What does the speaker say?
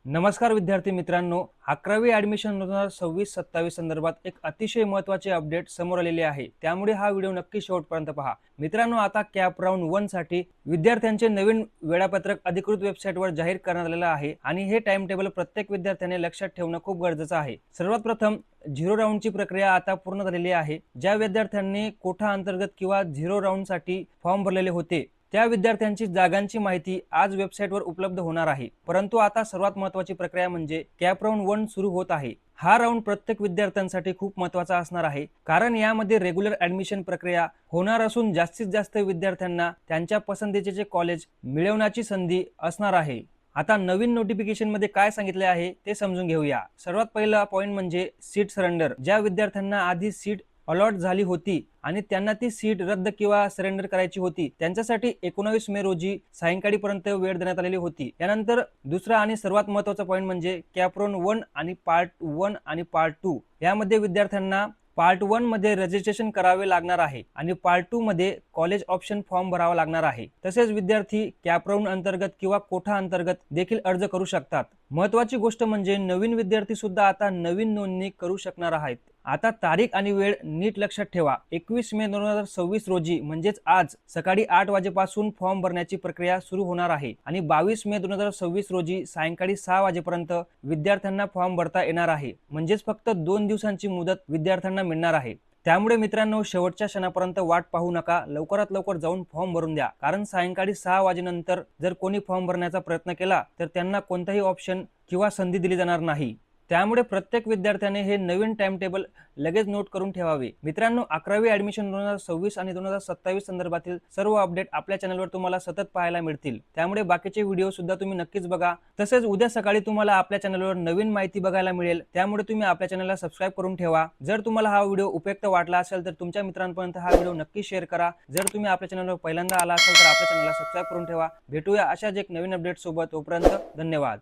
नमस्कार विद्यार्थी मित्रांनो, 11वी ॲडमिशन 2026-27 संदर्भात एक अतिशय महत्त्वाचे अपडेट समोर आलेले आहे। त्यामुळे हा व्हिडिओ नक्की शेवटपर्यंत पहा। मित्रांनो, आता कॅप राउंड 1 साठी विद्यार्थ्यांचे नवीन वेळापत्रक अधिकृत वेबसाईटवर जाहीर करण्यात आलेलं आहे आणि हे टाइम टेबल प्रत्येक विद्यार्थ्याने लक्षात ठेवणं खूप गरजेचं आहे। सर्वात प्रथम झिरो राउंडची प्रक्रिया आता पूर्ण झालेली आहे। ज्या विद्यार्थ्यांनी कोठा अंतर्गत किंवा झिरो राउंडसाठी फॉर्म भरलेले होते त्या विद्यार्थ्यांची जागांची माहिती आज वेबसाईटवर उपलब्ध होणार आहे। परंतु आता सर्वात महत्त्वाची प्रक्रिया म्हणजे कॅप राउंड 1 सुरू होत आहे। हा राउंड प्रत्येक विद्यार्थ्यांसाठी खूप महत्त्वाचा असणार आहे, कारण यामध्ये रेग्युलर ॲडमिशन प्रक्रिया होणार असून जास्तीत जास्त विद्यार्थ्यांना त्यांच्या पसंतीचे कॉलेज मिळवण्याची संधी असणार आहे। आता नवीन नोटिफिकेशन मध्ये काय सांगितले आहे ते समजून घेऊया। सर्वात पहिला पॉइंट म्हणजे सीट सरेंडर। ज्या विद्यार्थ्यांना आधी सीट अलॉट झाली होती आणि त्यांना ती सीट रद्द किंवा सरेंडर करायची होती, त्यांच्यासाठी 19 मे रोजी सायंकाळीपर्यंत वेळ देण्यात आलेली होती। यानंतर दुसरा आणि सर्वात महत्त्वाचा पॉइंट म्हणजे कॅप राउंड 1 आणि पार्ट 1 आणि पार्ट 2 यामध्ये विद्यार्थ्यांना पार्ट 1 मध्ये रजिस्ट्रेशन करावे लागणार आहे आणि पार्ट 2 मध्ये कॉलेज ऑप्शन फॉर्म भरावा लागणार आहे। तसेच विद्यार्थी कॅप राउंड अंतर्गत किंवा कोठा अंतर्गत देखील अर्ज करू शकतात। महत्त्वाची गोष्ट म्हणजे नवीन विद्यार्थी सुद्धा आता नवीन नोंदणी करू शकणार आहेत। आता तारीख आणि वेळ नीट लक्षात ठेवा। 21 मे 2026 रोजी म्हणजेच आज सकाळी 8 वाजेपासून फॉर्म भरण्याची प्रक्रिया सुरू होणार आहे आणि 22 मे 2026 रोजी सायंकाळी 6 वाजेपर्यंत विद्यार्थ्यांना फॉर्म भरता येणार आहे। म्हणजेच फक्त 2 दिवसांची मुदत विद्यार्थ्यांना मिळणार आहे। त्यामुळे मित्रांनो, शेवटच्या क्षणापर्यंत वाट पाहू नका, लवकरात लवकर जाऊन फॉर्म भरून द्या, कारण सायंकाळी 6 वाजेनंतर जर कोणी फॉर्म भरण्याचा प्रयत्न केला तर त्यांना कोणताही ऑप्शन किंवा संधी दिली जाणार नाही। त्यामुळे प्रत्येक विद्यार्थ्याने हे नवीन टाइम टेबल लगेच नोट करून ठेवावे। मित्रांनो, 11वी ॲडमिशन 2026 आणि 2027 संदर्भातील सर्व अपडेट आपल्या चॅनलवर तुम्हाला सतत पाहायला मिळतील। त्यामुळे बाकीचे व्हिडिओ सुद्धा तुम्ही नक्कीच बघा। तसेच उद्या सकाळी तुम्हाला आपल्या चॅनलवर नवीन माहिती बघायला मिळेल। त्यामुळे तुम्ही आपल्या चॅनलला सबस्क्राइब करून ठेवा। जर तुम्हाला हा व्हिडिओ उपयुक्त वाटला असेल तर तुमच्या मित्रांपर्यंत हा व्हिडिओ नक्की शेअर करा। जर तुम्ही आपल्या चॅनलवर पहिल्यांदा आला असाल तर आपल्या चॅनलला सबस्क्राइब करून ठेवा। भेटूया अशाच एक नवीन अपडेट सोबत। तोपर्यंत धन्यवाद।